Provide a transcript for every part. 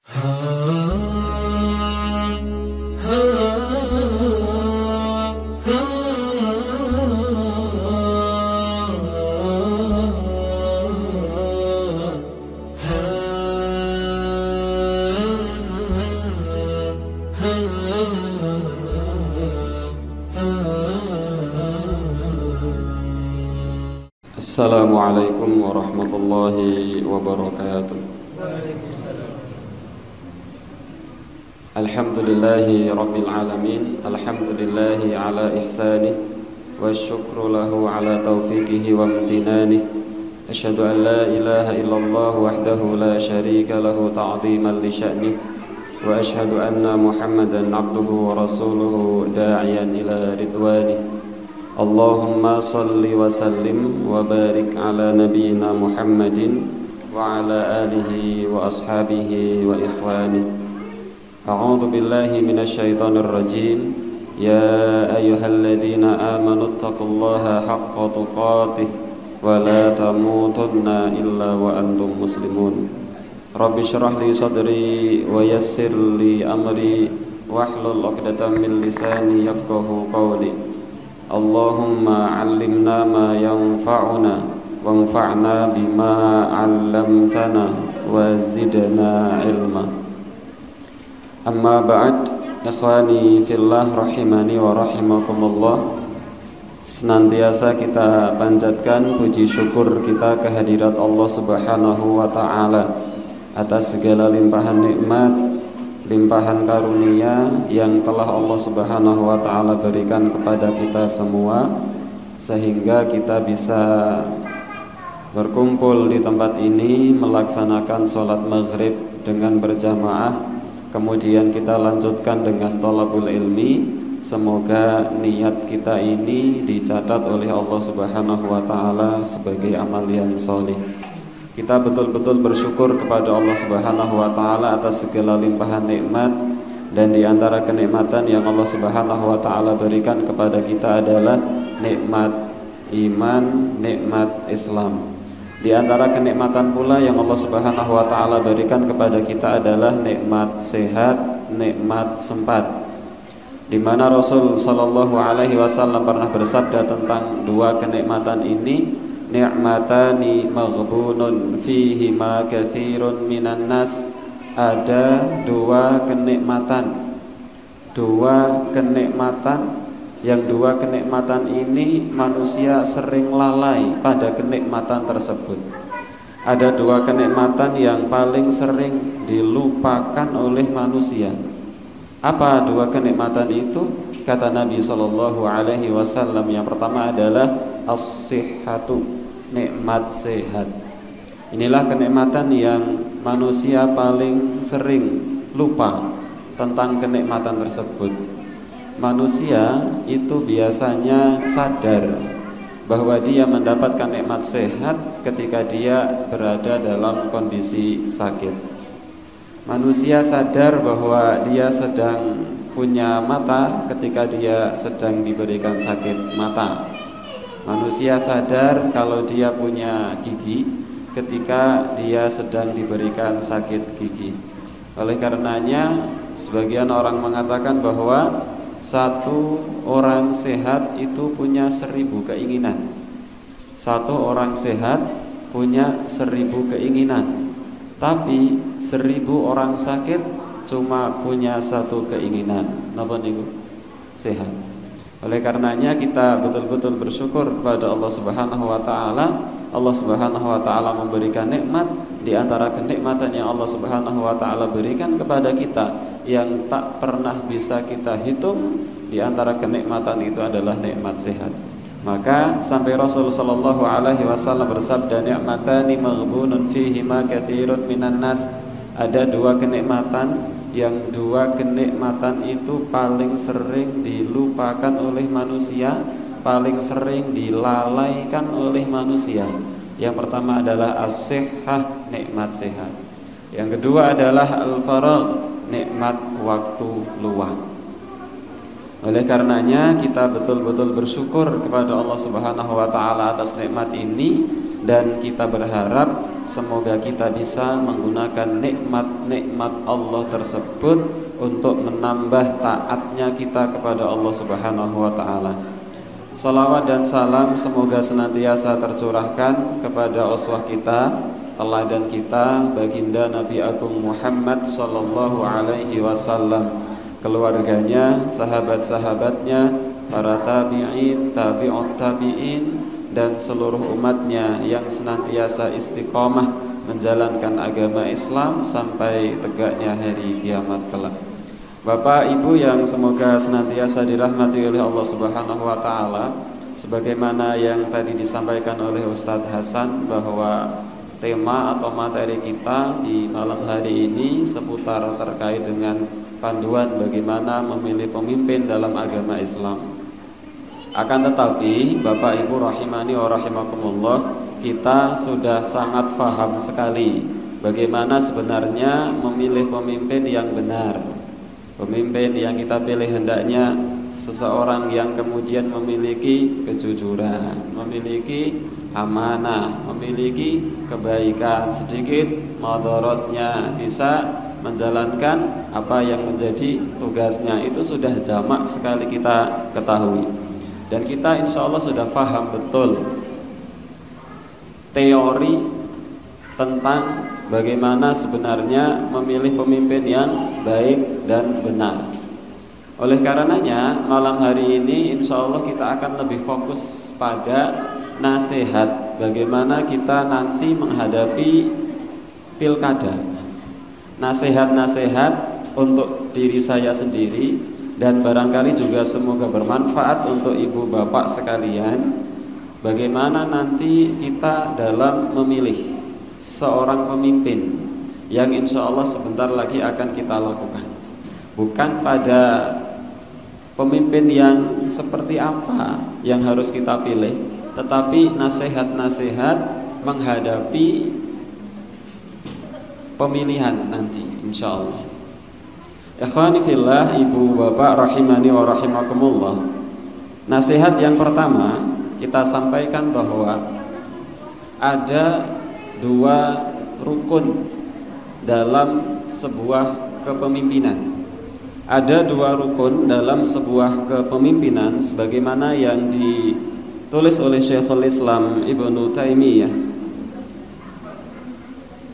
Assalamualaikum warahmatullahi wabarakatuh. Alhamdulillahi rabbil alamin. Alhamdulillahi ala ihsanih, wa syukru lahu ala taufiqihi wa amtinanih. Asyhadu an la ilaha illallah wahdahu la syarika lahu ta'ziman li sya'nih, wa asyhadu anna Muhammadan abduhu wa rasuluhu da'iyan ila ridwanih. Allahumma salli wa sallim wa barik ala nabiyyina Muhammadin wa ala alihi wa ashabihi wa ikhwani. A'udzu billahi minasy syaithanir rajim. Ya ayyuhalladzina amanu taqullaha haqqa tuqatih wa la tamutunna illa wa antum muslimun. Rabbi shrah li sadri wa yassir li amri wahlul 'uqdatam min lisani yafqahu qawli. Allahumma 'allimna ma yanfa'una wanfa'na bima 'allamtana wa zidna ilma. Amma ba'd, ikhwani fillah rahimani wa rahimakumullah. Senantiasa kita panjatkan puji syukur kita kehadirat Allah Subhanahu wa taala atas segala limpahan nikmat, limpahan karunia yang telah Allah Subhanahu wa taala berikan kepada kita semua, sehingga kita bisa berkumpul di tempat ini melaksanakan sholat maghrib dengan berjamaah. Kemudian kita lanjutkan dengan thalabul ilmi. Semoga niat kita ini dicatat oleh Allah Subhanahu wa taala sebagai amal yang sholih. Kita betul-betul bersyukur kepada Allah Subhanahu wa taala atas segala limpahan nikmat, dan di antara kenikmatan yang Allah Subhanahu wa taala berikan kepada kita adalah nikmat iman, nikmat Islam. Di antara kenikmatan pula yang Allah Subhanahu wa taala berikan kepada kita adalah nikmat sehat, nikmat sempat. Di mana Rasul sallallahu alaihi wasallam pernah bersabda tentang dua kenikmatan ini, ni'matani maghbunun fihima katsirun minan nas. Ada dua kenikmatan yang dua kenikmatan ini manusia sering lalai pada kenikmatan tersebut. Ada dua kenikmatan yang paling sering dilupakan oleh manusia. Apa dua kenikmatan itu? Kata Nabi sallallahu alaihi wasallam, yang pertama adalah as-sihhatu, nikmat sehat. Inilah kenikmatan yang manusia paling sering lupa tentang kenikmatan tersebut. Manusia itu biasanya sadar bahwa dia mendapatkan nikmat sehat ketika dia berada dalam kondisi sakit. Manusia sadar bahwa dia sedang punya mata ketika dia sedang diberikan sakit mata. Manusia sadar kalau dia punya gigi ketika dia sedang diberikan sakit gigi. Oleh karenanya, sebagian orang mengatakan bahwa satu orang sehat itu punya 1000 keinginan. Satu orang sehat punya 1000 keinginan. Tapi 1000 orang sakit cuma punya satu keinginan. Napa niku? Sehat. Oleh karenanya kita betul-betul bersyukur kepada Allah Subhanahu wa taala. Allah Subhanahu wa taala memberikan nikmat. Di antara kenikmatan yang Allah Subhanahu wa taala berikan kepada kita yang tak pernah bisa kita hitung, di antara kenikmatan itu adalah nikmat sehat. Maka sampai Rasul sallallahu alaihi wasallam bersabda, ni'matani maghbunun fihima katsirun minan nas. Ada dua kenikmatan yang dua kenikmatan itu paling sering dilupakan oleh manusia, paling sering dilalaikan oleh manusia. Yang pertama adalah as-sihhah, nikmat sehat. Yang kedua adalah al-faragh, nikmat waktu luang. Oleh karenanya kita betul-betul bersyukur kepada Allah Subhanahu wa taala atas nikmat ini, dan kita berharap semoga kita bisa menggunakan nikmat-nikmat Allah tersebut untuk menambah taatnya kita kepada Allah Subhanahu wa taala. Salawat dan salam semoga senantiasa tercurahkan kepada uswah kita, teladan kita, baginda Nabi Agung Muhammad sallallahu alaihi wasallam, keluarganya, sahabat-sahabatnya, para tabi'in, tabi'ut tabi'in, dan seluruh umatnya yang senantiasa istiqomah menjalankan agama Islam sampai tegaknya hari kiamat kelak. Bapak Ibu yang semoga senantiasa dirahmati oleh Allah Subhanahu wa taala, sebagaimana yang tadi disampaikan oleh Ustadz Hasan bahwa tema atau materi kita di malam hari ini seputar terkait dengan panduan bagaimana memilih pemimpin dalam agama Islam. Akan tetapi Bapak Ibu rahimani wa rahimakumullah, kita sudah sangat paham sekali bagaimana sebenarnya memilih pemimpin yang benar. Pemimpin yang kita pilih hendaknya seseorang yang kemudian memiliki kejujuran, memiliki amanah, memiliki kebaikan, sedikit madharatnya, bisa menjalankan apa yang menjadi tugasnya. Itu sudah jamak sekali kita ketahui. Dan kita insya Allah sudah paham betul teori tentang bagaimana sebenarnya memilih pemimpin yang baik dan benar. Oleh karenanya malam hari ini insya Allah kita akan lebih fokus pada nasihat bagaimana kita nanti menghadapi pilkada. Nasihat-nasihat untuk diri saya sendiri dan barangkali juga semoga bermanfaat untuk ibu bapak sekalian, bagaimana nanti kita dalam memilih seorang pemimpin yang insya Allah sebentar lagi akan kita lakukan. Bukan pada pemimpin yang seperti apa yang harus kita pilih, tetapi nasihat-nasihat menghadapi pemilihan nanti insya Allah. Ikhwani fillah, ibu bapak rahimani wa rahimakumullah. Nasihat yang pertama kita sampaikan bahwa ada dua rukun dalam sebuah kepemimpinan. Ada dua rukun dalam sebuah kepemimpinan sebagaimana yang ditulis oleh Syekhul Islam Ibnu Taimiyah.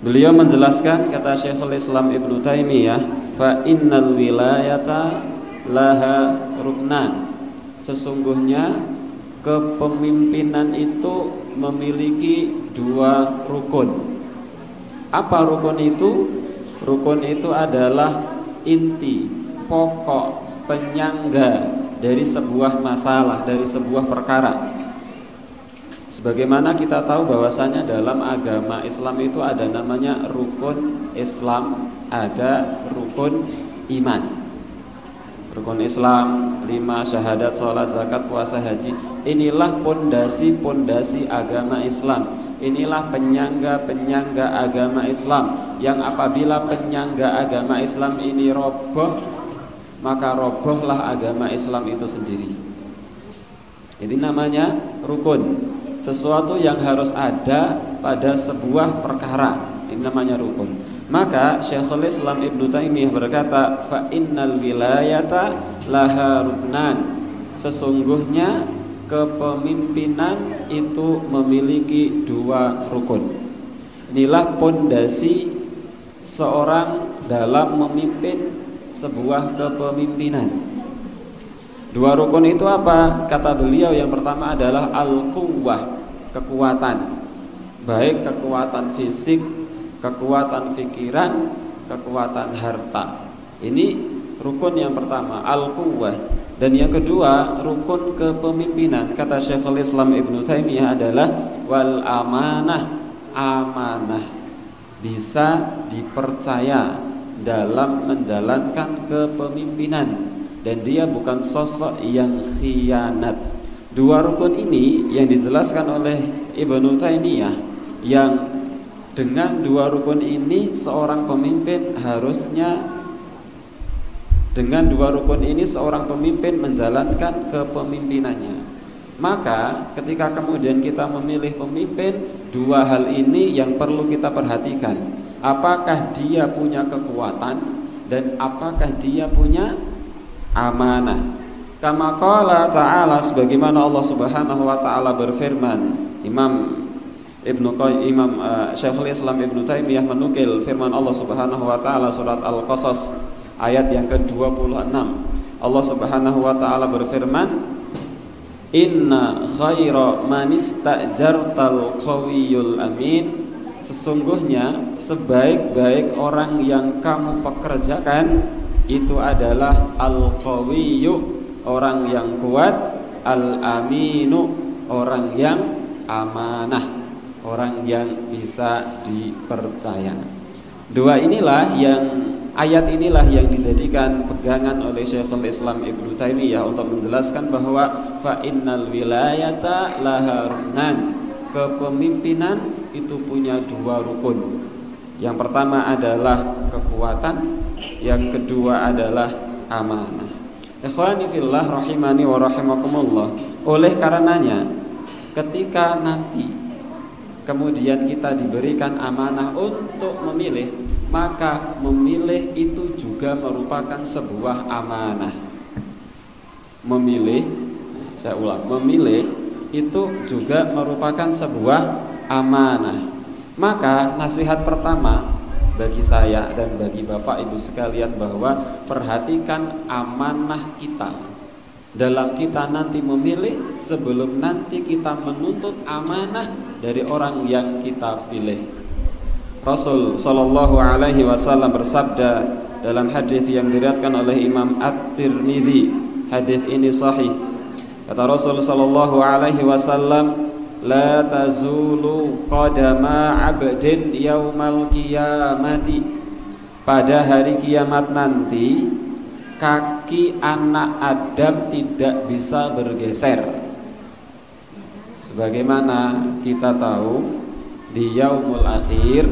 Beliau menjelaskan, kata Syekhul Islam Ibnu Taimiyah, fa innal wilayata laha ruknan. Sesungguhnya kepemimpinan itu memiliki dua rukun. Apa rukun itu? Rukun itu adalah inti, pokok, penyangga dari sebuah masalah, dari sebuah perkara. Sebagaimana kita tahu bahwasanya dalam agama Islam itu ada namanya rukun Islam, ada rukun iman. Rukun Islam 5, syahadat, sholat, zakat, puasa, haji. Inilah pondasi-pondasi agama Islam. Inilah penyangga-penyangga agama Islam, yang apabila penyangga agama Islam ini roboh, maka robohlah agama Islam itu sendiri. Ini namanya rukun. Sesuatu yang harus ada pada sebuah perkara, ini namanya rukun. Maka Syekhul Islam Ibnu Taimiyah berkata, fa innal wilayata laha ruknan. Sesungguhnya kepemimpinan itu memiliki dua rukun. Inilah pondasi seorang dalam memimpin sebuah kepemimpinan. Dua rukun itu apa? Kata beliau, yang pertama adalah al-quwwah, kekuatan. Baik kekuatan fisik, kekuatan pikiran, kekuatan harta. Ini rukun yang pertama, al-quwwah. Dan yang kedua, rukun kepemimpinan, kata Syekhul Islam Ibnu Taimiyah, adalah wal amanah, amanah. Bisa dipercaya dalam menjalankan kepemimpinan, dan dia bukan sosok yang khianat. Dua rukun ini yang dijelaskan oleh Ibnu Taimiyah, yang dengan dua rukun ini seorang pemimpin harusnya, dengan dua rukun ini seorang pemimpin menjalankan kepemimpinannya. Maka ketika kemudian kita memilih pemimpin, dua hal ini yang perlu kita perhatikan. Apakah dia punya kekuatan dan apakah dia punya amanah. Kama qala ta'ala, sebagaimana Allah Subhanahu wa taala berfirman. Syekhul Islam Ibnu Taimiyah menukil firman Allah Subhanahu wa taala surat Al-Qasas ayat yang ke-26. Allah Subhanahu wa taala berfirman, "Inna khaira man istajartal qawiyyul amin." Sesungguhnya sebaik-baik orang yang kamu pekerjakan itu adalah al-qawiyyu, orang yang kuat, al-aminu, orang yang amanah, orang yang bisa dipercaya. Ayat inilah yang dijadikan pegangan oleh Syekhul Islam Ibnu Taimiyah untuk menjelaskan bahwa fa innal wilayata laha ruknan, kepemimpinan itu punya dua rukun. Yang pertama adalah kekuatan, yang kedua adalah amanah. Ikhwani fillah rahimani wa rahimakumullah. Oleh karenanya ketika nanti kemudian kita diberikan amanah untuk memilih, maka memilih itu juga merupakan sebuah amanah. Memilih itu juga merupakan sebuah amanah. Maka nasihat pertama bagi saya dan bagi Bapak Ibu sekalian bahwa perhatikan amanah kita dalam kita nanti memilih sebelum nanti kita menuntut amanah dari orang yang kita pilih. Rasul sallallahu alaihi wasallam bersabda dalam hadis yang diriwayatkan oleh Imam At-Tirmidzi. Hadis ini sahih. Kata Rasul sallallahu alaihi wasallam, "La tazulu qadama 'abdin yaumal qiyamati." Pada hari kiamat nanti kaki anak Adam tidak bisa bergeser. Sebagaimana kita tahu di yaumul akhir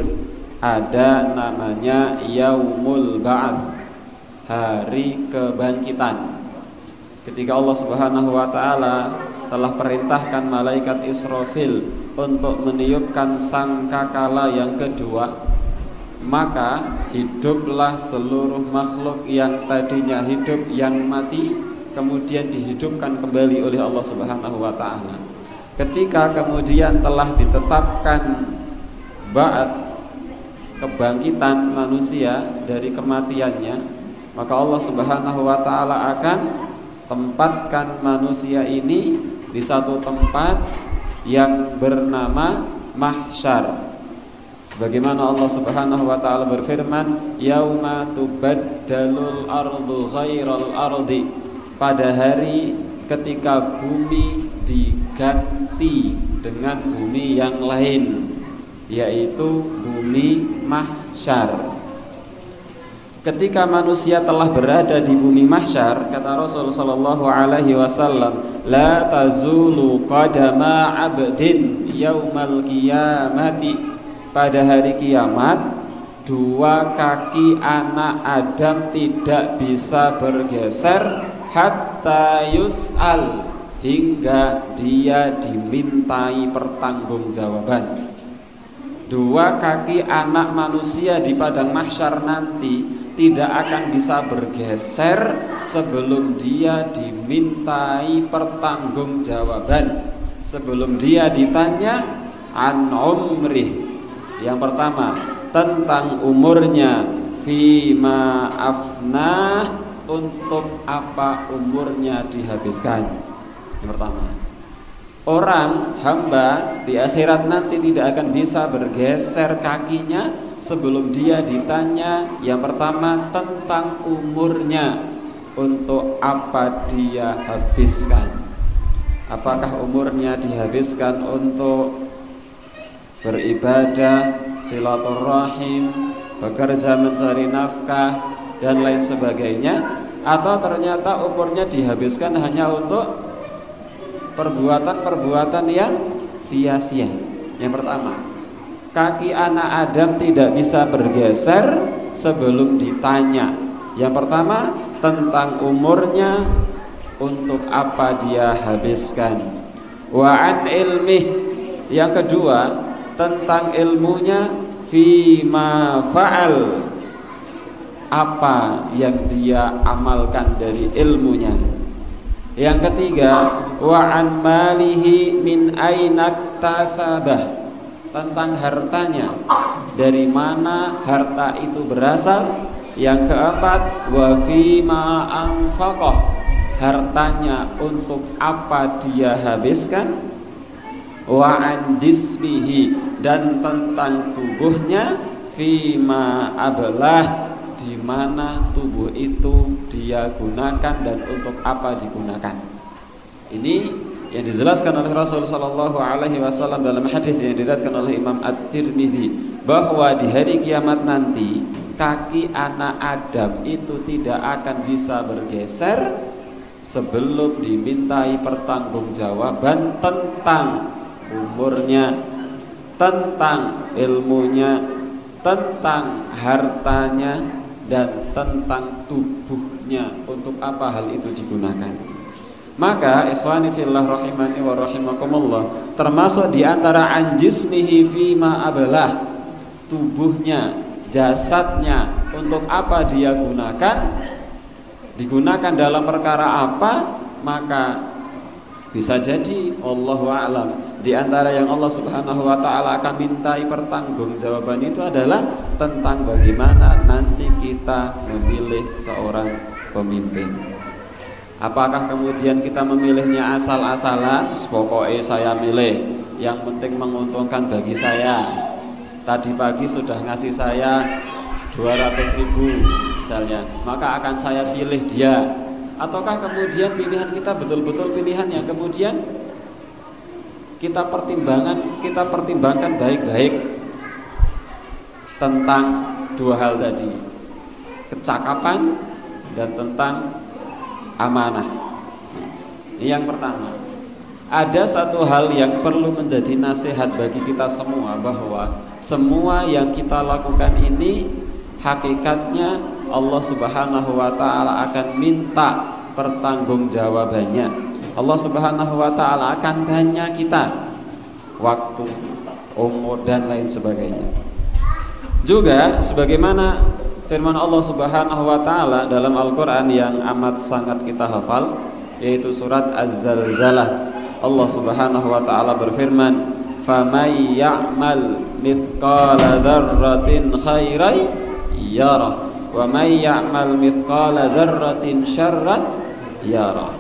ada namanya yaumul ba'ats, hari kebangkitan. Ketika Allah Subhanahu wa taala telah perintahkan malaikat Israfil untuk meniupkan sangkakala yang kedua, maka hiduplah seluruh makhluk yang tadinya hidup yang mati, kemudian dihidupkan kembali oleh Allah Subhanahu wa taala. Ketika kemudian telah ditetapkan ba'ats, kebangkitan manusia dari kematiannya, maka Allah Subhanahu wa taala akan tempatkan manusia ini di satu tempat yang bernama mahsyar. Sebagaimana Allah Subhanahu wa taala berfirman, "Yauma tubaddalul ardu ghairal ardi." Pada hari ketika bumi diganti dengan bumi yang lain, yaitu bumi mahsyar. Ketika manusia telah berada di bumi mahsyar, kata Rasul sallallahu alaihi wasallam, "La tazulu qadama 'abdin yaumal qiyamati." Pada hari kiamat, dua kaki anak Adam tidak bisa bergeser hatta yus'al, hingga dia dimintai pertanggungjawaban. Dua kaki anak manusia di padang mahsyar nanti tidak akan bisa bergeser sebelum dia dimintai pertanggungjawaban, sebelum dia ditanya an umrih. Yang pertama tentang umurnya, fima afnah, untuk apa umurnya dihabiskan. Yang pertama, orang hamba di akhirat nanti tidak akan bisa bergeser kakinya sebelum dia ditanya yang pertama tentang umurnya, untuk apa dia habiskan. Apakah umurnya dihabiskan untuk beribadah, silaturahim, bekerja mencari nafkah dan lain sebagainya, atau ternyata umurnya dihabiskan hanya untuk perbuatan-perbuatan yang sia-sia. Yang pertama, kaki anak Adam tidak bisa bergeser sebelum ditanya. Yang pertama tentang umurnya, untuk apa dia habiskan. wa an ilmih, yang kedua tentang ilmunya, fima fa'al, apa yang dia amalkan dari ilmunya. Yang ketiga, wa an malihi min ainak tasabah, tentang hartanya, dari mana harta itu berasal. Yang keempat, wa fima anfaqah, hartanya untuk apa dia habiskan. Wa an jismihi, dan tentang tubuhnya, fima ablah, di mana tubuh itu dia gunakan dan untuk apa digunakan. Ini yang dijelaskan oleh Rasul sallallahu alaihi wasallam dalam hadis yang diriwayatkan oleh Imam At-Tirmidzi, bahwa di hari kiamat nanti kaki anak Adam itu tidak akan bisa bergeser sebelum dimintai pertanggungjawaban tentang umurnya, tentang ilmunya, tentang hartanya, dan tentang tubuhnya, untuk apa hal itu digunakan. Maka ikhwani fillah rahimani wa rahimakumullah, termasuk diantara anjismihi fima ablah, tubuhnya, jasadnya, untuk apa dia gunakan, digunakan dalam perkara apa. Maka bisa jadi Allahu a'lam, di antara yang Allah Subhanahu wa taala akan mintai pertanggungjawaban itu adalah tentang bagaimana nanti kita memilih seorang pemimpin. Apakah kemudian kita memilihnya asal-asalan, pokoknya saya milih yang penting menguntungkan bagi saya, tadi pagi sudah ngasih saya 200.000 misalnya, maka akan saya pilih dia. Ataukah kemudian pilihan kita betul-betul pilihan yang kemudian kita pertimbangkan baik-baik tentang dua hal tadi, kecakapan dan tentang amanah. Ini yang pertama. Ada satu hal yang perlu menjadi nasihat bagi kita semua, bahwa semua yang kita lakukan ini hakikatnya Allah Subhanahu wa taala akan minta pertanggungjawabannya. Allah Subhanahu wa taala akan tanya kita waktu, umur, dan lain sebagainya. Juga sebagaimana firman Allah Subhanahu wa taala dalam Al-Qur'an yang amat sangat kita hafal, yaitu surat Az-Zalzalah. Allah Subhanahu wa taala berfirman, "Famay ya'mal mithqala dzarratin khairan yarah, wa may ya'mal mithqala dzarratin syarran yarah."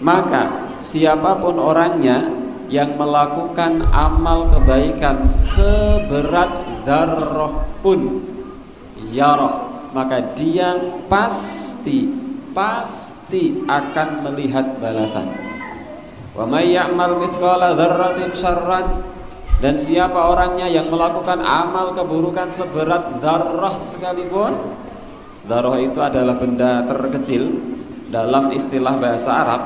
Maka siapapun orangnya yang melakukan amal kebaikan seberat dzarrah pun, yarah, maka dia pasti akan melihat balasan. Wa may ya'mal mithqala dzarratin syarran, dan siapa orangnya yang melakukan amal keburukan seberat dzarrah sekalipun. Dzarrah itu adalah benda terkecil dalam istilah bahasa Arab.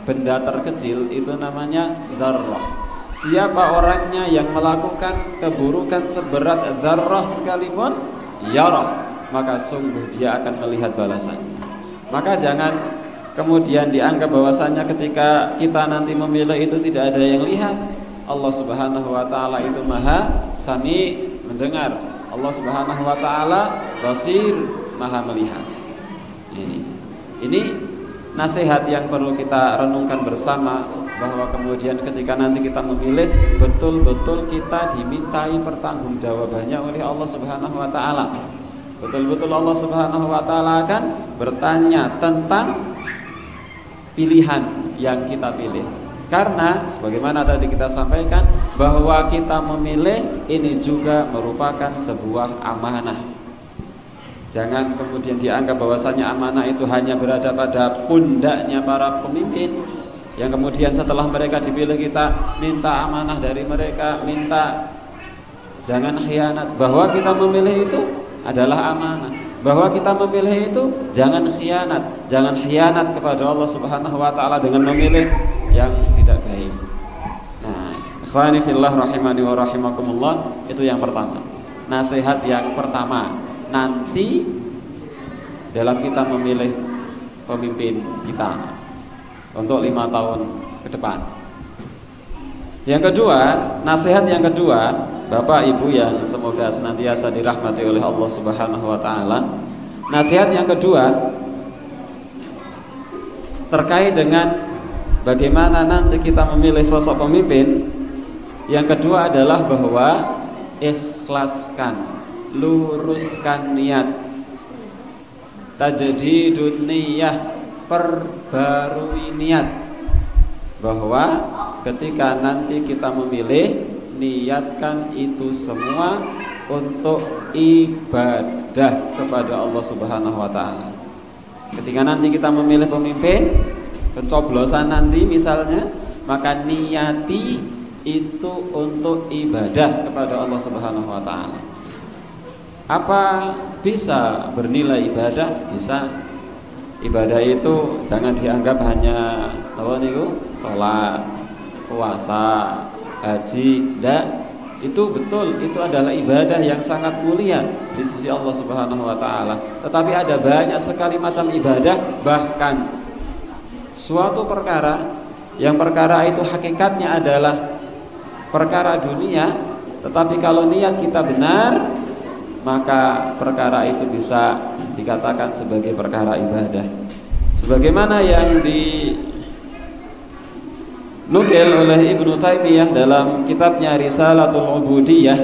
Benda terkecil itu namanya dzarrah. Siapa orangnya yang melakukan keburukan seberat dzarrah sekalipun, yarah, maka sungguh dia akan melihat balasannya. Maka jangan kemudian dianggap bahwasannya ketika kita nanti memilih itu tidak ada yang lihat. Allah Subhanahu wa taala itu Maha Sami, mendengar. Allah Subhanahu wa taala Basir, Maha melihat. Ini nasihat yang perlu kita renungkan bersama, bahwa kemudian ketika nanti kita memilih, betul-betul kita dimintai pertanggungjawabannya oleh Allah Subhanahu wa taala. Betul-betul Allah Subhanahu wa taala akan bertanya tentang pilihan yang kita pilih. Karena sebagaimana tadi kita sampaikan, bahwa kita memilih ini juga merupakan sebuah amanah. Jangan kemudian dianggap bahwasanya amanah itu hanya berada pada pundaknya para pemimpin, yang kemudian setelah mereka dipilih kita minta amanah dari mereka, minta. Jangan khianat. Bahwa kita memilih itu adalah amanah. Bahwa kita memilih itu jangan khianat. Jangan khianat kepada Allah Subhanahu wa taala dengan memilih yang tidak baik. Nah, ikhwani fillah rahimani wa rahimakumullah, itu yang pertama. Nasihat yang pertama, nanti dalam kita memilih pemimpin kita untuk 5 tahun ke depan, Yang kedua, nasihat yang kedua, Bapak Ibu yang semoga senantiasa dirahmati oleh Allah Subhanahu wa taala. Nasihat yang kedua terkait dengan bagaimana nanti kita memilih sosok pemimpin. Yang kedua adalah bahwa ikhlaskan, luruskan niat. Tajdidun niyah, perbarui niat. Bahwa ketika nanti kita memilih, niatkan itu semua untuk ibadah kepada Allah Subhanahu wa taala. Ketika nanti kita memilih pemimpin, pencoblosan nanti misalnya, maka niati itu untuk ibadah kepada Allah Subhanahu wa taala. Apa bisa bernilai ibadah? Bisa. Ibadah itu jangan dianggap hanya apa niku? Salat, puasa, haji. Enggak. Itu betul, itu adalah ibadah yang sangat mulia di sisi Allah Subhanahu wa taala. Tetapi ada banyak sekali macam ibadah, bahkan suatu perkara yang perkara itu hakikatnya adalah perkara dunia, tetapi kalau niat kita benar, maka perkara itu bisa dikatakan sebagai perkara ibadah. Sebagaimana yang dinukil oleh Ibnu Taimiyah dalam kitabnya Risalatul Ubudiyah.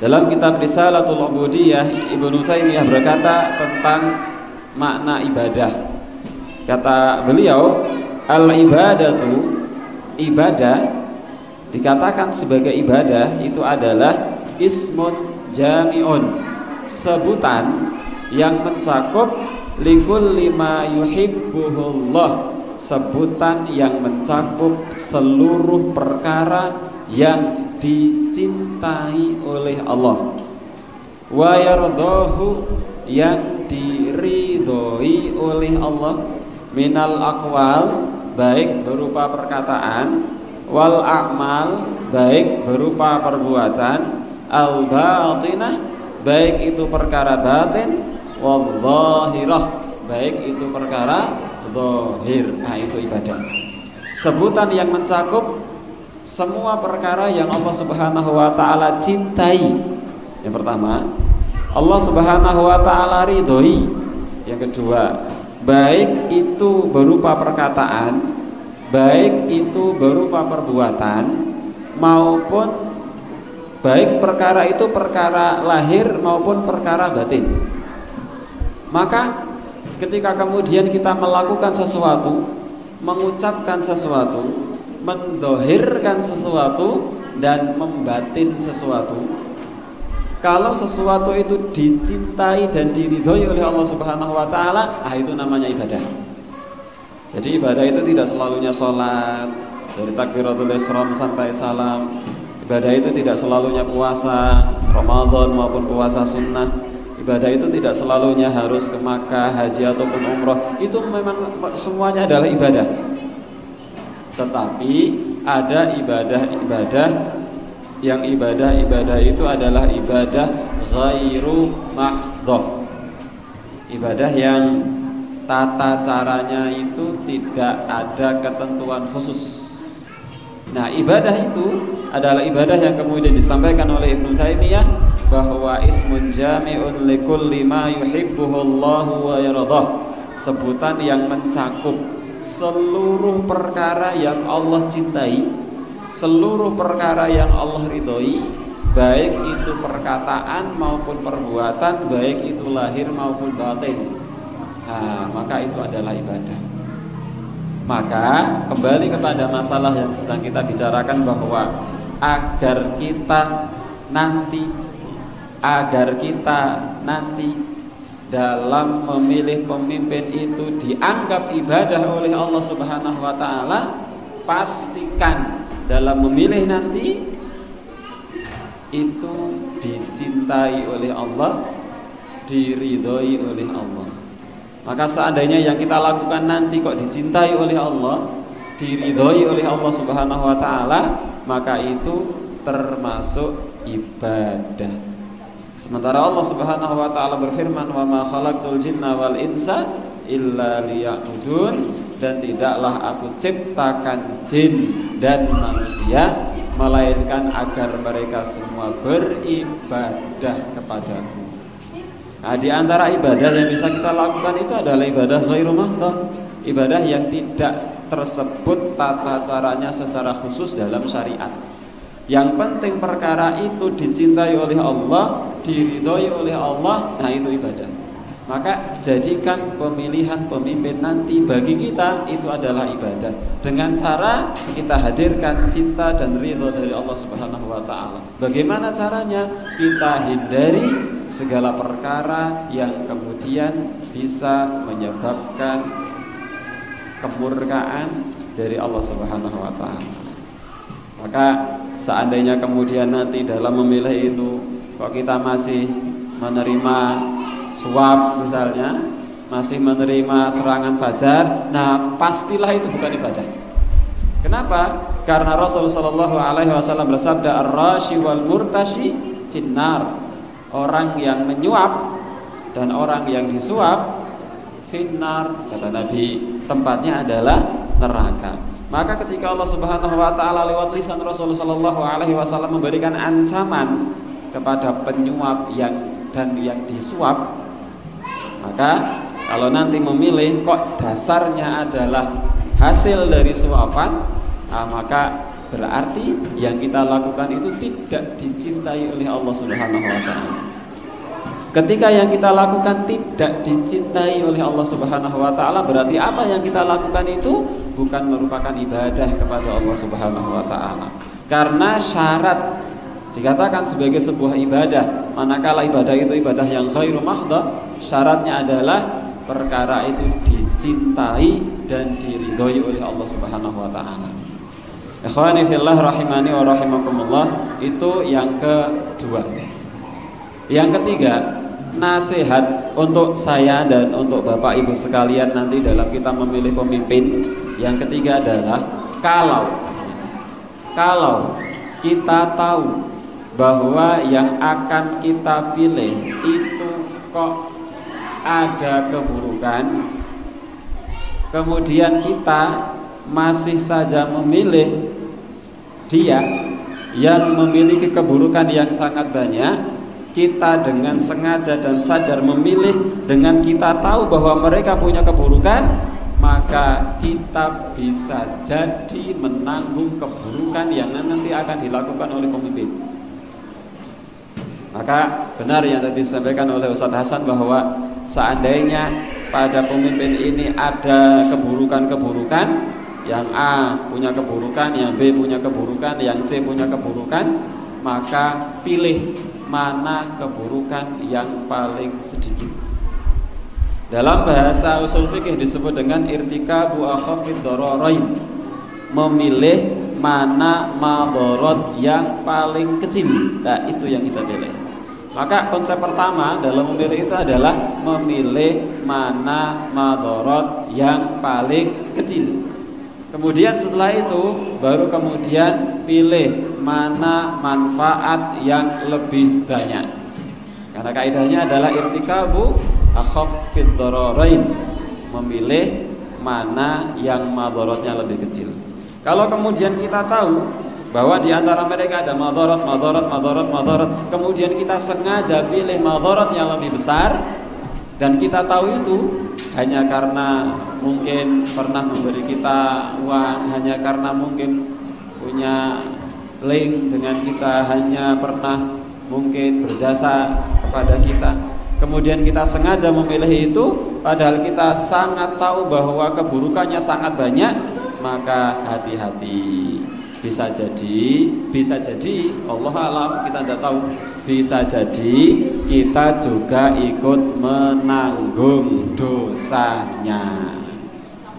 Dalam kitab Risalatul Ubudiyah, Ibnu Taimiyah berkata tentang makna ibadah. Kata beliau, al-ibadatu, ibadah dikatakan sebagai ibadah itu adalah ismun jami'un, sebutan yang mencakup likulli ma yuhibbuhullah, sebutan yang mencakup seluruh perkara yang dicintai oleh Allah, wa yardahu, yang diridhoi oleh Allah, minal aqwal, baik berupa perkataan, wal a'mal, baik berupa perbuatan, al batinah, baik itu perkara batin, wal zahirah, baik itu perkara zahir. Nah, itu ibadah. Sebutan yang mencakup semua perkara yang Allah Subhanahu wa taala cintai. Yang pertama, Allah Subhanahu wa taala ridhoi. Yang kedua, baik itu berupa perkataan, baik itu berupa perbuatan, maupun baik perkara itu perkara lahir maupun perkara batin. Maka ketika kemudian kita melakukan sesuatu, mengucapkan sesuatu, mendohirkan sesuatu, dan membatin sesuatu, kalau sesuatu itu dicintai dan diridhoi oleh Allah Subhanahu wa taala, itu namanya ibadah. Jadi ibadah itu tidak selalunya sholat dari takbiratul ihram sampai salam. Ibadah itu tidak selalunya puasa Ramadan maupun puasa sunnah. Ibadah itu tidak selalunya harus ke Makkah, haji ataupun umroh. Itu memang semuanya adalah ibadah. Tetapi ada ibadah-ibadah yang ibadah-ibadah itu adalah ibadah ghairu mahdhah. Ibadah yang tata caranya itu tidak ada ketentuan khusus. Nah, ibadah itu adalah ibadah yang kemudian disampaikan oleh Ibnu Taimiyah bahwa ismun jami'un likulli ma yuhibbuhullahu wa yardah, sebutan yang mencakup seluruh perkara yang Allah cintai, seluruh perkara yang Allah ridhoi, baik itu perkataan maupun perbuatan, baik itu lahir maupun batin. Nah, maka itu adalah ibadah. Maka kembali kepada masalah yang sedang kita bicarakan, bahwa agar kita nanti dalam memilih pemimpin itu dianggap ibadah oleh Allah Subhanahu wa taala, pastikan dalam memilih nanti itu dicintai oleh Allah, diridhoi oleh Allah. Maka seandainya yang kita lakukan nanti kok dicintai oleh Allah, diridhoi oleh Allah Subhanahu wa taala, maka itu termasuk ibadah. Sementara Allah Subhanahu wa taala berfirman, "Wa ma khalaqtul jinna wal insa illa liya'budun." dan tidaklah aku ciptakan jin dan manusia melainkan agar mereka semua beribadah kepadaku. Nah, di antara ibadah yang bisa kita lakukan itu adalah ibadah ghairu mahdhah, ibadah yang tidak tersebut tata caranya secara khusus dalam syariat. Yang penting perkara itu dicintai oleh Allah, diridhoi oleh Allah, nah itu ibadah. Maka jadikan pemilihan pemimpin nanti bagi kita itu adalah ibadah, dengan cara kita hadirkan cinta dan ridho dari Allah Subhanahu wa taala. Bagaimana caranya? Kita hindari segala perkara yang kemudian bisa menyebabkan kemurkaan dari Allah Subhanahu wa taala. Maka seandainya kemudian nanti dalam memilih itu kok kita masih menerima suap misalnya, masih menerima serangan fajar, nah pastilah itu bukan ibadah. Kenapa? Karena Rasulullah Shallallahu Alaihi Wasallam bersabda, ar-rashi wal murtashi finnar, orang yang menyuap dan orang yang disuap finnar, kata Nabi, tempatnya adalah neraka. Maka ketika Allah Subhanahu wa taala lewat lisan Rasulullah Shallallahu Alaihi Wasallam memberikan ancaman kepada penyuap dan yang disuap, maka kalau nanti memilih kok dasarnya adalah hasil dari suapan, maka berarti yang kita lakukan itu tidak dicintai oleh Allah Subhanahu wa taala. Ketika yang kita lakukan tidak dicintai oleh Allah Subhanahu wa taala, berarti apa yang kita lakukan itu bukan merupakan ibadah kepada Allah Subhanahu wa taala. Karena syarat dikatakan sebagai sebuah ibadah, manakala ibadah itu ibadah yang ghairu mahdhah, syaratnya adalah perkara itu dicintai dan diridhoi oleh Allah Subhanahu wa taala. Ikhwani fillah rahimani wa rahimakumullah, itu yang kedua. Yang ketiga, nasihat untuk saya dan untuk Bapak Ibu sekalian nanti dalam kita memilih pemimpin. Yang ketiga adalah kalau kita tahu bahwa yang akan kita pilih itu kok ada keburukan, kemudian kita masih saja memilih dia yang memiliki keburukan yang sangat banyak, kita dengan sengaja dan sadar memilih dengan kita tahu bahwa mereka punya keburukan, maka kita bisa jadi menanggung keburukan yang nanti akan dilakukan oleh pemimpin. Maka benar yang tadi disampaikan oleh Ustadz Hasan bahwa seandainya pada pemimpin ini ada keburukan-keburukan, yang A punya keburukan, yang B punya keburukan, yang C punya keburukan, maka pilih mana keburukan yang paling sedikit. Dalam bahasa usul fikih disebut dengan irtikabu akhafid dararain, memilih mana madharat yang paling kecil. Nah, itu yang kita pilih. Maka konsep pertama dalam memilih itu adalah memilih mana madharat yang paling kecil. Kemudian setelah itu baru kemudian pilih mana manfaat yang lebih banyak. Karena kaidahnya adalah irtikabu akhaffid dararain, memilih mana yang madharatnya lebih kecil. Kalau kemudian kita tahu bahwa di antara mereka ada madharat, kemudian kita sengaja pilih madharat yang lebih besar, dan kita tahu itu hanya karena mungkin pernah memberi kita uang, hanya karena mungkin punya link dengan kita, hanya pernah mungkin berjasa kepada kita, kemudian kita sengaja memilih itu padahal kita sangat tahu bahwa keburukannya sangat banyak, maka hati-hati. Bisa jadi Allah alam, kita tidak tahu, bisa jadi kita juga ikut menanggung dosanya.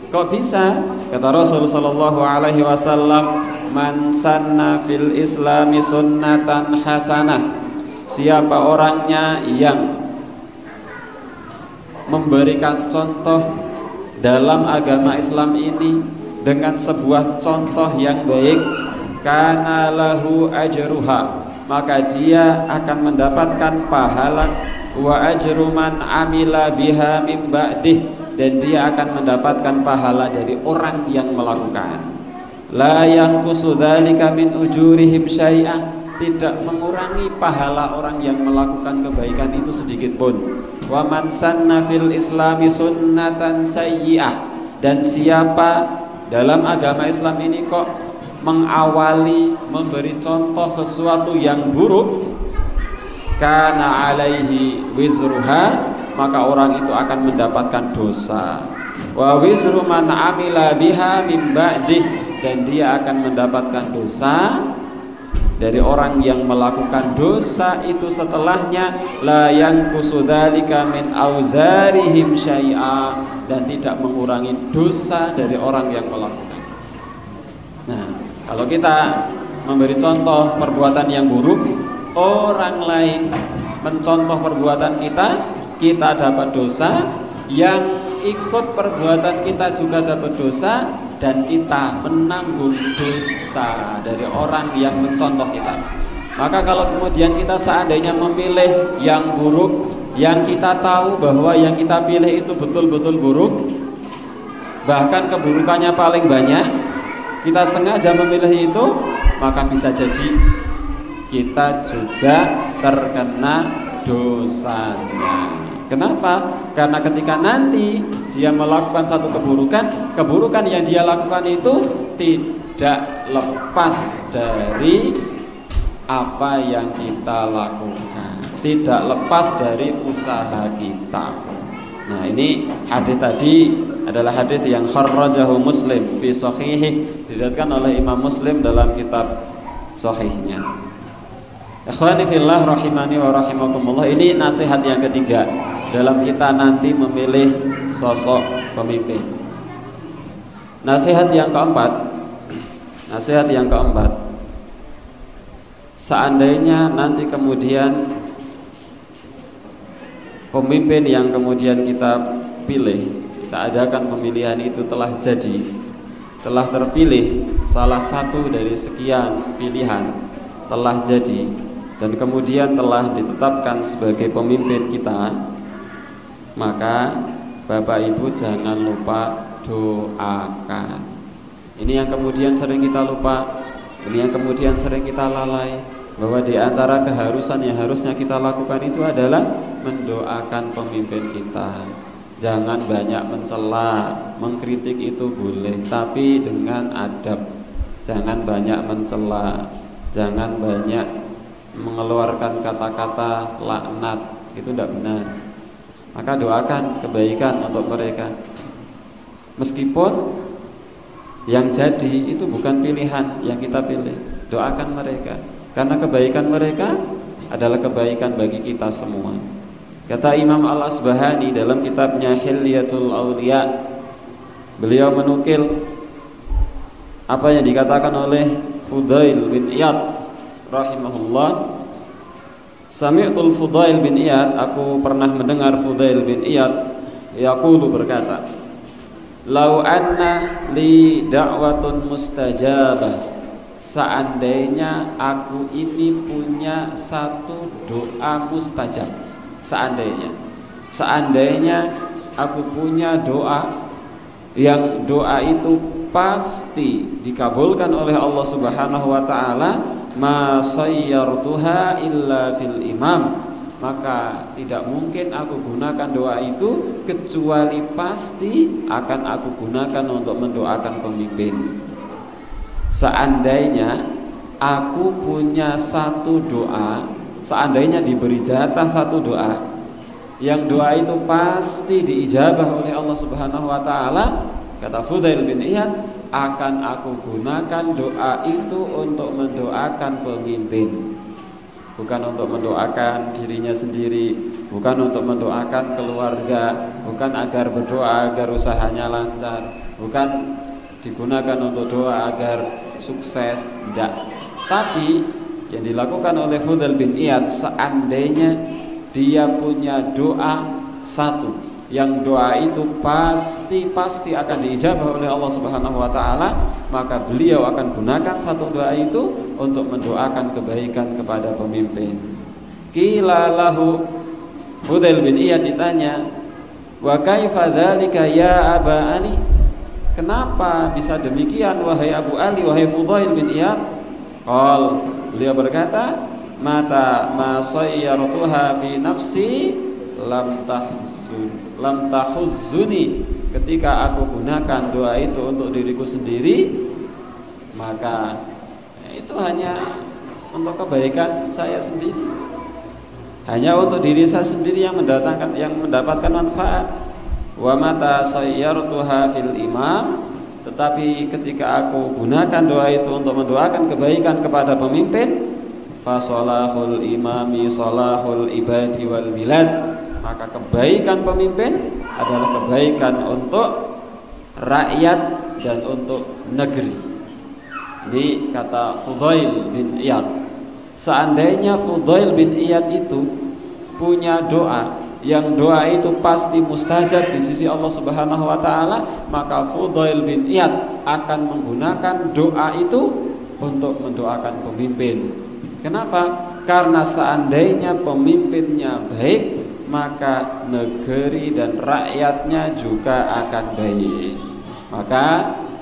Kok bisa? Kata Rasulullah sallallahu alaihi wasallam, man sanna fil islami sunnatan hasanah, siapa orangnya yang memberikan contoh dalam agama Islam ini dengan sebuah contoh yang baik, kana lahu ajruha, maka dia akan mendapatkan pahala, wa ajru man amila biha min ba'dih, dan dia akan mendapatkan pahala dari orang yang melakukan. La yanqusu dzalika min ujurihim syai'an, tidak mengurangi pahala orang yang melakukan kebaikan itu sedikit pun. Wa man sanna fil islami sunnatan sayyi'ah, dan siapa dalam agama Islam ini kok mengawali memberi contoh sesuatu yang buruk, kana alaihi wizruha, maka orang itu akan mendapatkan dosa. Wa wizru man amila biha min ba'dih, dan dia akan mendapatkan dosa dari orang yang melakukan dosa itu setelahnya. La yanqusu dzalika min auzarihim syai'a, dan tidak mengurangi dosa dari orang yang melakukan. Nah, kalau kita memberi contoh perbuatan yang buruk, orang lain mencontoh perbuatan kita dapat dosa, yang ikut perbuatan kita juga dapat dosa, dan kita menanggung dosa dari orang yang mencontoh kita. Maka kalau kemudian kita seandainya memilih yang buruk, yang kita tahu bahwa yang kita pilih itu betul-betul buruk, bahkan keburukannya paling banyak, kita sengaja memilih itu, maka bisa jadi kita juga terkena dosanya. Kenapa? Karena ketika nanti dia melakukan satu keburukan yang dia lakukan itu tidak lepas dari apa yang kita lakukan, tidak lepas dari usaha kita. Nah, ini hadis tadi adalah hadis yang kharrajahu Muslim fi sahihih, diriwayatkan oleh Imam Muslim dalam kitab sahihnya. Ikhwani fillah rahimani wa rahimakumullah, ini nasihat yang ketiga dalam kita nanti memilih sosok pemimpin. Nasihat yang keempat, seandainya nanti kemudian pemimpin yang kemudian kita pilih, kita adakan pemilihan itu telah terpilih salah satu dari sekian pilihan, telah jadi dan kemudian telah ditetapkan sebagai pemimpin kita, maka Bapak Ibu jangan lupa doakan. Ini yang kemudian sering kita lupa, ini yang kemudian sering kita lalai, bahwa di antara keharusan yang harusnya kita lakukan itu adalah mendoakan pemimpin kita. Jangan banyak mencela, mengkritik itu boleh, tapi dengan adab. Jangan banyak mencela, jangan banyak mengeluarkan kata-kata laknat, itu tidak benar. Maka doakan kebaikan untuk mereka, meskipun yang jadi itu bukan pilihan yang kita pilih. Doakan mereka, karena kebaikan mereka adalah kebaikan bagi kita semua. Kata Imam Al-Asbahani dalam kitabnya Hilyatul Awliya, beliau menukil apa yang dikatakan oleh Fudail bin Iyad rahimahullah. Sami'tul Fudail bin Iyad, aku pernah mendengar Fudail bin Iyad yaqulu, berkata, lau anna li da'watun mustajabah, seandainya aku ini punya satu doa mustajab, seandainya aku punya doa yang doa itu pasti dikabulkan oleh Allah Subhanahu wa taala, ma sayyartuha illa fil imam, maka tidak mungkin aku gunakan doa itu kecuali pasti akan aku gunakan untuk mendoakan pemimpin. Seandainya aku punya satu doa, seandainya diberi jatah satu doa, yang doa itu pasti diijabah oleh Allah Subhanahu wa taala, kata Fudail bin Iyad, akan aku gunakan doa itu untuk mendoakan pemimpin, bukan untuk mendoakan dirinya sendiri, bukan untuk mendoakan keluarga, bukan agar berdoa agar usahanya lancar, bukan digunakan untuk doa agar sukses, tidak. Tapi yang dilakukan oleh Fudail bin Iyad, seandainya dia punya doa satu, yang doa itu pasti akan diijabah oleh Allah Subhanahu wa taala, maka beliau akan gunakan satu doa itu untuk mendoakan kebaikan kepada pemimpin. Qila lahu, Fudail bin Iyad ditanya, Wa kaifa dzalika ya Aba Ali? Kenapa bisa demikian wahai Abu Ali, wahai Fudail bin Iyad? Beliau berkata, mata ma sayyartuha fi nafsi lam tahuzzuni. Ketika aku gunakan doa itu untuk diriku sendiri, maka itu hanya untuk kebaikan saya sendiri, hanya untuk diri saya sendiri yang mendapatkan manfaat. Wa mata sayyartuha fil imam, tetapi ketika aku gunakan doa itu untuk mendoakan kebaikan kepada pemimpin, fa salahul imami salahul ibadi wal bilad, maka kebaikan pemimpin adalah kebaikan untuk rakyat dan untuk negeri. Ini kata Fudail bin Iyad. Seandainya Fudail bin Iyad itu punya doa, yang doa itu pasti mustajab di sisi Allah Subhanahu wa taala, maka Fudail bin Iyad akan menggunakan doa itu untuk mendoakan pemimpin. Kenapa? Karena seandainya pemimpinnya baik, maka negeri dan rakyatnya juga akan baik. Maka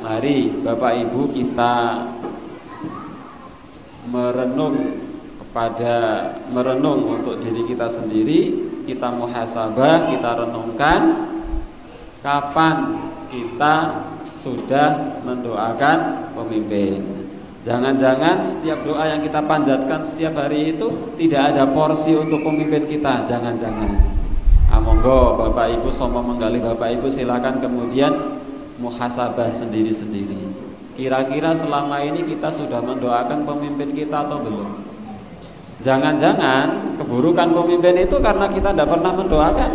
mari Bapak Ibu kita merenung untuk diri kita sendiri, kita muhasabah, kita renungkan kapan kita sudah mendoakan pemimpin. Jangan-jangan setiap doa yang kita panjatkan setiap hari itu tidak ada porsi untuk pemimpin kita. Jangan-jangan. Monggo Bapak Ibu sama menggali Bapak Ibu, silakan kemudian muhasabah sendiri-sendiri. Kira-kira selama ini kita sudah mendoakan pemimpin kita atau belum? Jangan-jangan keburukan pemimpin itu karena kita tidak pernah mendoakan.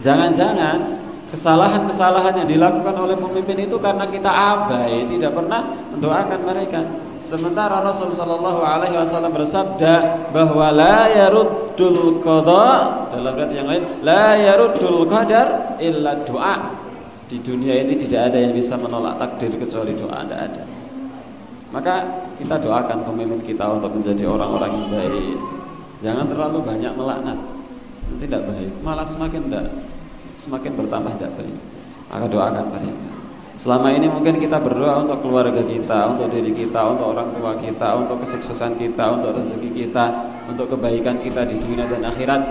Jangan-jangan kesalahan-kesalahan yang dilakukan oleh pemimpin itu karena kita abai, tidak pernah mendoakan mereka. Sementara Rasul sallallahu alaihi wasallam bersabda bahwa la yaruddul qada, dalam riwayat yang lain la yaruddul qadar illa doa. Di dunia ini tidak ada yang bisa menolak takdir kecuali doa, tidak ada. Maka kita doakan pemimpin kita untuk menjadi orang-orang yang baik. Jangan terlalu banyak melaknat, nanti tidak baik, malah semakin bertambah tidak baik. Maka doakan mereka. Selama ini mungkin kita berdoa untuk keluarga kita, untuk diri kita, untuk orang tua kita, untuk kesuksesan kita, untuk rezeki kita, untuk kebaikan kita di dunia dan akhirat.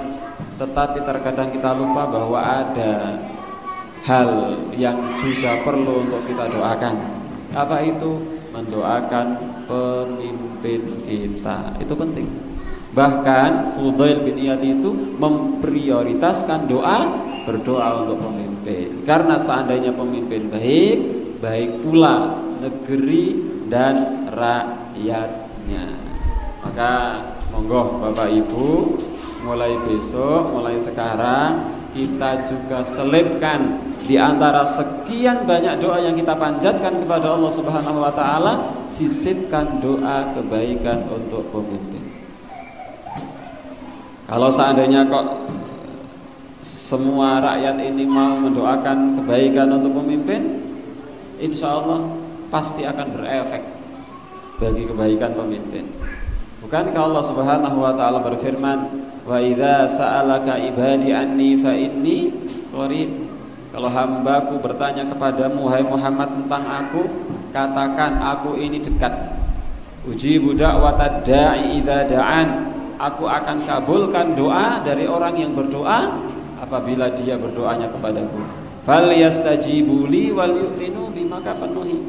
Tetapi terkadang kita lupa bahwa ada hal yang juga perlu untuk kita doakan. Apa itu? Mendoakan pemimpin kita. Itu penting. Bahkan Fudail bin Iyad itu memprioritaskan berdoa untuk pemimpin. Karena seandainya pemimpin baik, baik pula negeri dan rakyatnya. Maka monggo Bapak Ibu, mulai besok, mulai sekarang kita juga selipkan di antara sekian banyak doa yang kita panjatkan kepada Allah Subhanahu wa taala, sisipkan doa kebaikan untuk pemimpin. Kalau seandainya kok semua rakyat ini mau mendoakan kebaikan untuk pemimpin, insya Allah pasti akan berefek bagi kebaikan pemimpin. Bukankah Allah Subhanahu wa taala berfirman, wa idza sa'alaka ibadi anni fa inni qarib. Kalau hambaku bertanya kepadamu hai Muhammad tentang aku, katakan aku ini dekat. Ujibu da'watad da'i idza da'an. Aku akan kabulkan doa dari orang yang berdoa apabila dia berdoanya kepadaku. Falyastajibu li wal yu'minu bi, maka penuhi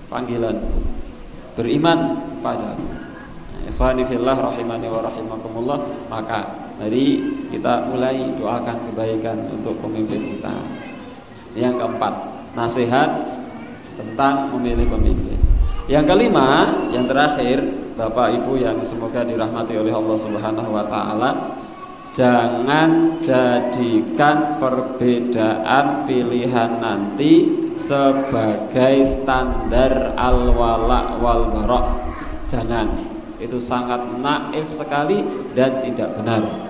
panggilanku, beriman padaku. Ikhwani fillah rahimani wa rahimakumullah. Maka mari kita mulai doakan kebaikan untuk pemimpin kita. Yang keempat, nasihat tentang memilih pemimpin. Yang kelima, yang terakhir, Bapak Ibu yang semoga dirahmati oleh Allah Subhanahu wa taala, jangan jadikan perbedaan pilihan nanti sebagai standar al-wala wal bara. Jangan. Itu sangat naif sekali dan tidak benar.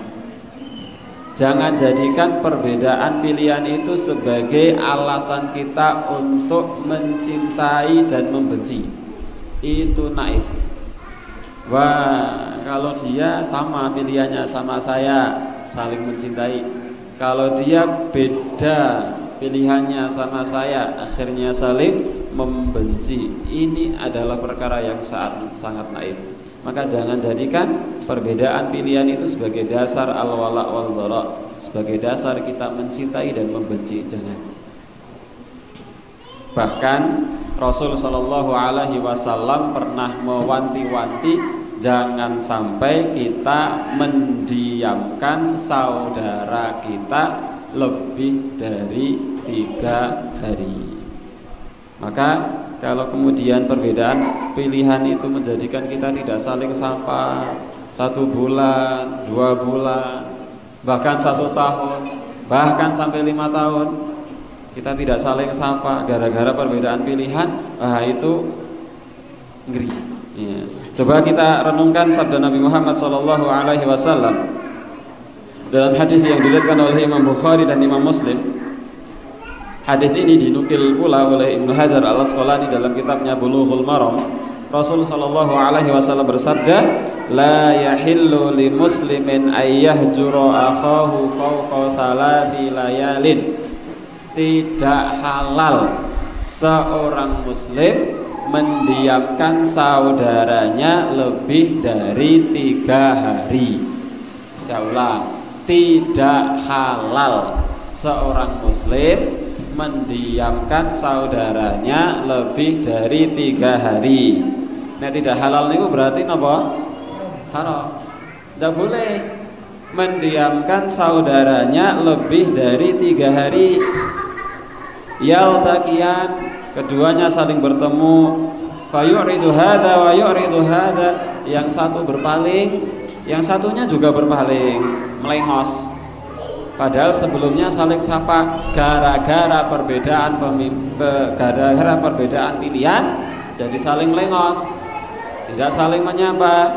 Jangan jadikan perbedaan pilihan itu sebagai alasan kita untuk mencintai dan membenci. Itu naif. Wah, kalau dia sama pilihannya sama saya, saling mencintai. Kalau dia beda pilihannya sama saya, akhirnya saling membenci. Ini adalah perkara yang sangat naif. Maka jangan jadikan perbedaan pilihan itu sebagai dasar al-wala wal bara, sebagai dasar kita mencintai dan membenci. Jangan. Bahkan Rasul Shallallahu Alaihi Wasallam pernah mewanti-wanti jangan sampai kita mendiamkan saudara kita lebih dari 3 hari. Maka kalau kemudian perbedaan pilihan itu menjadikan kita tidak saling sapa 1 bulan, 2 bulan, bahkan 1 tahun, bahkan sampai 5 tahun kita tidak saling sapa gara-gara perbedaan pilihan, itu ngeri. Ya. Coba kita renungkan sabda Nabi Muhammad SAW dalam hadis yang diriwayatkan oleh Imam Bukhari dan Imam Muslim. Hadis ini dinukil pula oleh Ibnu Hajar Al-Asqalani dalam kitabnya Bulughul Maram. Rasul sallallahu alaihi wasallam bersabda, "La yahillu li muslimin ayyahjura akhahu fawqa 3 layalin." Tidak halal seorang muslim mendiamkan saudaranya lebih dari 3 hari. Saya ulang, tidak halal seorang muslim mendiamkan saudaranya lebih dari 3 hari. Nah, tidak halal itu berarti apa? Haram. Tidak boleh mendiamkan saudaranya lebih dari 3 hari. Yaltaqiyan, keduanya saling bertemu, fayuridu hadza wa yuridu hadza, yang satu berpaling, yang satunya juga berpaling, melengos. Padahal sebelumnya saling sapa, gara-gara perbedaan pilihan jadi saling melengos, tidak saling menyapa,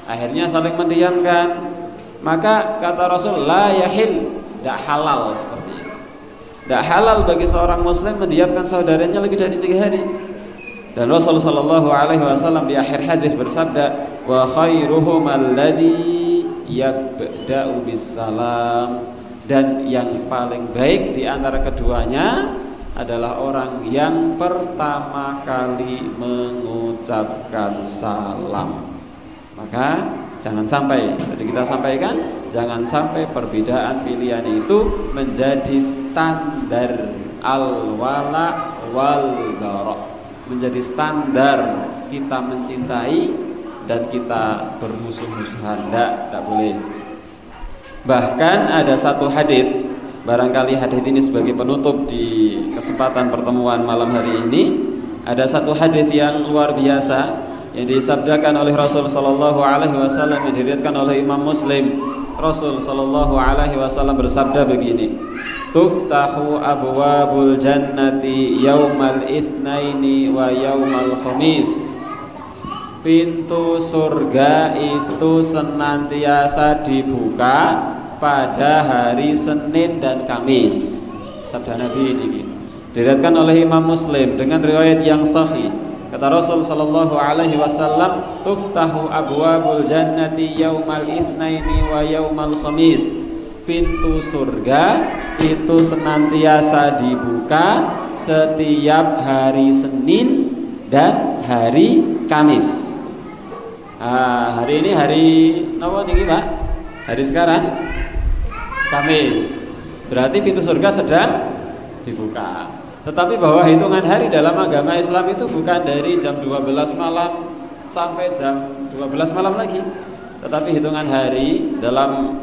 akhirnya saling mendiamkan. Maka kata Rasul, la yahil, tidak halal seperti itu. Tidak halal bagi seorang muslim mendiamkan saudaranya lebih dari 3 hari. Dan Rasul sallallahu alaihi wasallam di akhir hadis bersabda, wa khairuhum alladhi yabda'u bis salam, dan yang paling baik di antara keduanya adalah orang yang pertama kali mengucapkan salam. Maka jangan sampai, tadi kita sampaikan, jangan sampai perbedaan pilihan itu menjadi standar al-wala wal bara, menjadi standar kita mencintai dan kita bermusuh-musuhan. Tidak boleh. Bahkan ada satu hadis, barangkali hadis ini sebagai penutup di kesempatan pertemuan malam hari ini. Ada satu hadis yang luar biasa yang disabdakan oleh Rasul sallallahu alaihi wasallam, yang diriwayatkan oleh Imam Muslim. Rasul sallallahu alaihi wasallam bersabda begini, tuftahu abwabul jannati yaumal itsnaini wa yaumal khamis. Pintu surga itu senantiasa dibuka pada hari Senin dan Kamis. Sabda Nabi ini diriwayatkan oleh Imam Muslim dengan riwayat yang sahih. Kata Rasul sallallahu alaihi wasallam, tuftahu abwabul jannati yaumal itsnaini wa yaumal khamis. Pintu surga itu senantiasa dibuka setiap hari Senin dan hari Kamis. Hari ini hari apa nih Pak? Hari sekarang Kamis. Berarti pintu surga sedang dibuka. Tetapi bahwa hitungan hari dalam agama Islam itu bukan dari jam 12 malam sampai jam 12 malam lagi. Tetapi hitungan hari dalam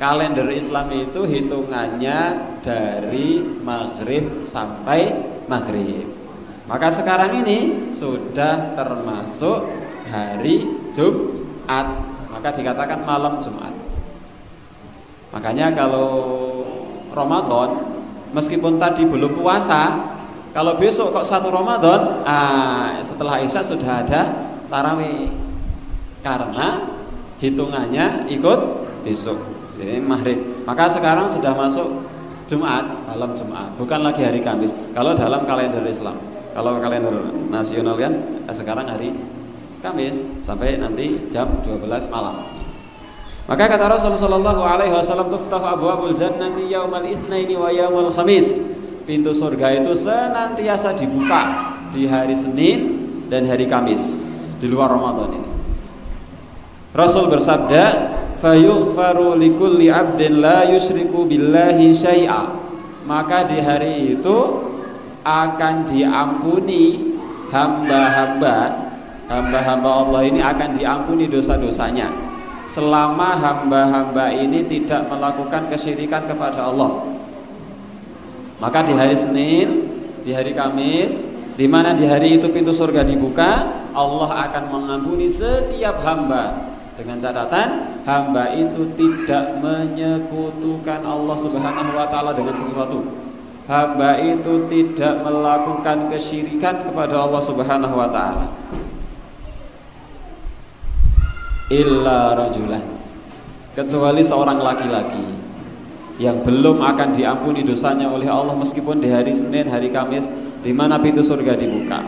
kalender Islam itu hitungannya dari maghrib sampai maghrib. Maka sekarang ini sudah termasuk hari Jumat, maka dikatakan malam Jumat. Makanya kalau Ramadan, meskipun tadi belum puasa, kalau besok kok 1 Ramadan, setelah Isya sudah ada tarawih, karena hitungannya ikut besok, jadi maghrib. Maka sekarang sudah masuk Jumat, malam Jumat, bukan lagi hari Kamis kalau dalam kalender Islam. Kalau kalender nasional kan sekarang hari Kamis sampai nanti jam 12 malam. Maka kata Rasulullah sallallahu alaihi wasallam, tuftahu abwabul jannati yaumal itsnaini wa yaumul khamis. Pintu surga itu senantiasa dibuka di hari Senin dan hari Kamis di luar Ramadan ini. Rasul bersabda, fayughfaru likulli 'abdin la yusyriku billahi syai'a. Maka di hari itu akan diampuni hamba-hamba Allah ini, akan diampuni dosa-dosanya selama hamba-hamba ini tidak melakukan kesyirikan kepada Allah. Maka di hari Senin, di hari Kamis, di mana di hari itu pintu surga dibuka, Allah akan mengampuni setiap hamba dengan catatan hamba itu tidak menyekutukan Allah Subhanahu wa taala dengan sesuatu. Hamba itu tidak melakukan kesyirikan kepada Allah Subhanahu wa taala. Illa rajulan, kecuali seorang laki-laki yang belum akan diampuni dosanya oleh Allah meskipun di hari Senin, hari Kamis di mana pintu surga dibuka.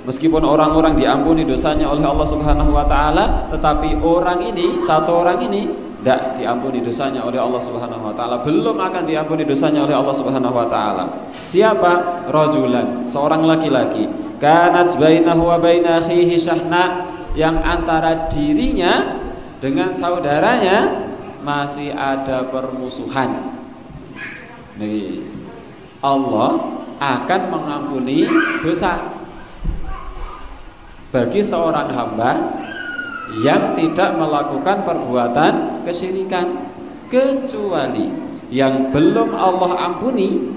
Meskipun orang-orang diampuni dosanya oleh Allah Subhanahu wa taala, tetapi orang ini, satu orang ini tidak diampuni dosanya oleh Allah Subhanahu wa taala, belum akan diampuni dosanya oleh Allah Subhanahu wa taala. Siapa? Rajulan, seorang laki-laki. Kanat bainahu wa baina akhihi syahna, yang antara dirinya dengan saudaranya masih ada permusuhan. Nih, Allah akan mengampuni dosa bagi seorang hamba yang tidak melakukan perbuatan kesyirikan, kecuali yang belum Allah ampuni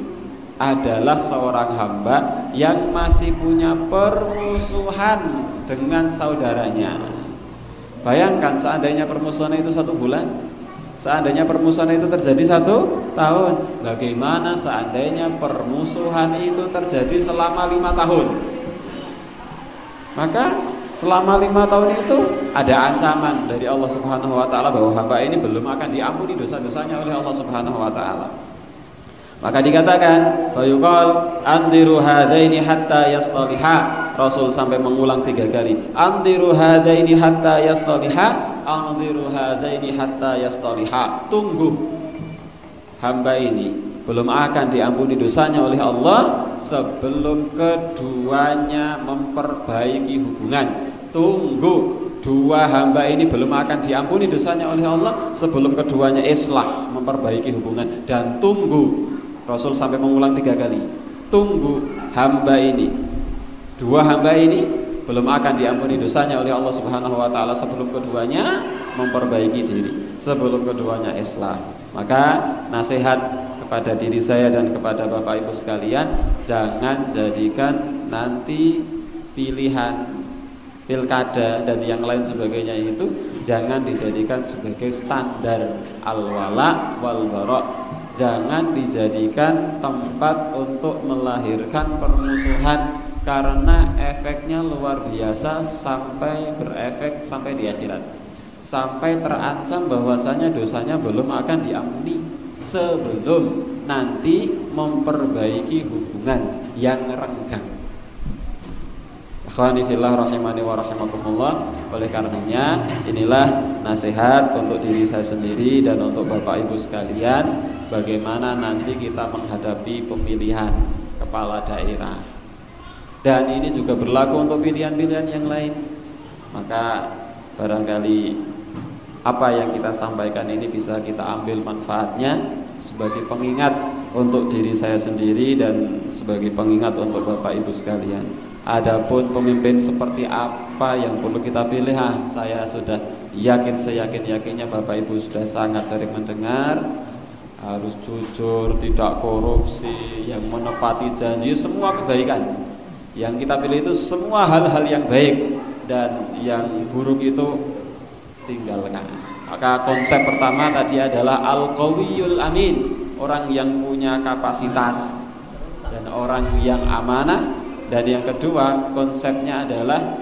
adalah seorang hamba yang masih punya permusuhan dengan saudaranya. Bayangkan seandainya permusuhan itu 1 bulan, seandainya permusuhan itu terjadi 1 tahun, bagaimana seandainya permusuhan itu terjadi selama 5 tahun? Maka selama 5 tahun itu ada ancaman dari Allah Subhanahu wa taala bahwa hamba ini belum akan diampuni dosa-dosanya oleh Allah Subhanahu wa taala. Maka dikatakan, fayuqal andiru hadaini hatta yastaliha. Rasul sampai mengulang 3 kali, andiru hadaini hatta yastaliha, andiru hadaini hatta yastaliha. Tunggu, hamba ini belum akan diampuni dosanya oleh Allah sebelum keduanya memperbaiki hubungan. Tunggu, 2 hamba ini belum akan diampuni dosanya oleh Allah sebelum keduanya islah, memperbaiki hubungan. Dan tunggu, Rasul sampai mengulang 3 kali, tunggu hamba ini, 2 hamba ini belum akan diampuni dosanya oleh Allah Subhanahu wa taala sebelum keduanya memperbaiki diri, sebelum keduanya islah. Maka nasihat kepada diri saya dan kepada Bapak Ibu sekalian, jangan jadikan nanti pilihan pilkada dan yang lain sebagainya itu jangan dijadikan sebagai standar al-wala wal bara. Jangan dijadikan tempat untuk melahirkan permusuhan, karena efeknya luar biasa sampai berefek sampai di akhirat, sampai terancam bahwasanya dosanya belum akan diampuni sebelum nanti memperbaiki hubungan yang renggang. Akhwani fillah rahimani wa rahimakumullah. Oleh karenanya inilah nasihat untuk diri saya sendiri dan untuk Bapak Ibu sekalian, bagaimana nanti kita menghadapi pemilihan kepala daerah. Dan ini juga berlaku untuk pilihan-pilihan yang lain. Maka barangkali apa yang kita sampaikan ini bisa kita ambil manfaatnya sebagai pengingat untuk diri saya sendiri dan sebagai pengingat untuk Bapak Ibu sekalian. Adapun pemimpin seperti apa yang perlu kita pilih, saya sudah yakin, seyakin-yakinnya Bapak Ibu sudah sangat sering mendengar, harus jujur, tidak korupsi, yang menepati janji, semua kebaikan. Yang kita pilih itu semua hal-hal yang baik, dan yang buruk itu tinggalkan. Maka konsep pertama tadi adalah al-qawiyul amin, orang yang punya kapasitas dan orang yang amanah. Dan yang kedua konsepnya adalah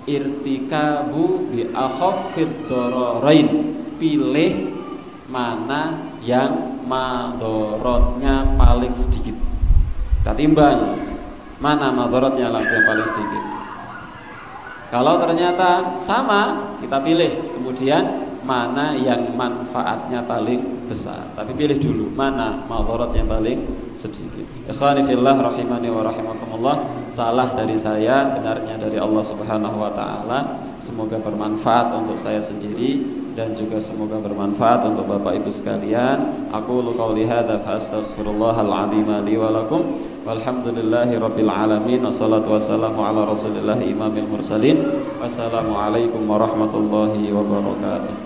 irtikabu bi akhaffid dararain, pilih mana yang madorotnya paling sedikit. Kita timbang mana madorotnya yang paling sedikit. Kalau ternyata sama, kita pilih. Kemudian mana yang manfaatnya paling besar. Tapi pilih dulu mana madarat yang paling sedikit. Ikhwani fillah rahimani wa rahimakumullah. Salah dari saya, benarnya dari Allah Subhanahu wa taala. Semoga bermanfaat untuk saya sendiri dan juga semoga bermanfaat untuk Bapak Ibu sekalian. Aku qauli hadza fa astaghfirullahal azim li wa lakum. Walhamdulillahi rabbil alamin. Wassalatu wassalamu ala Rasulillah imamil mursalin. Wassalamualaikum warahmatullahi wabarakatuh.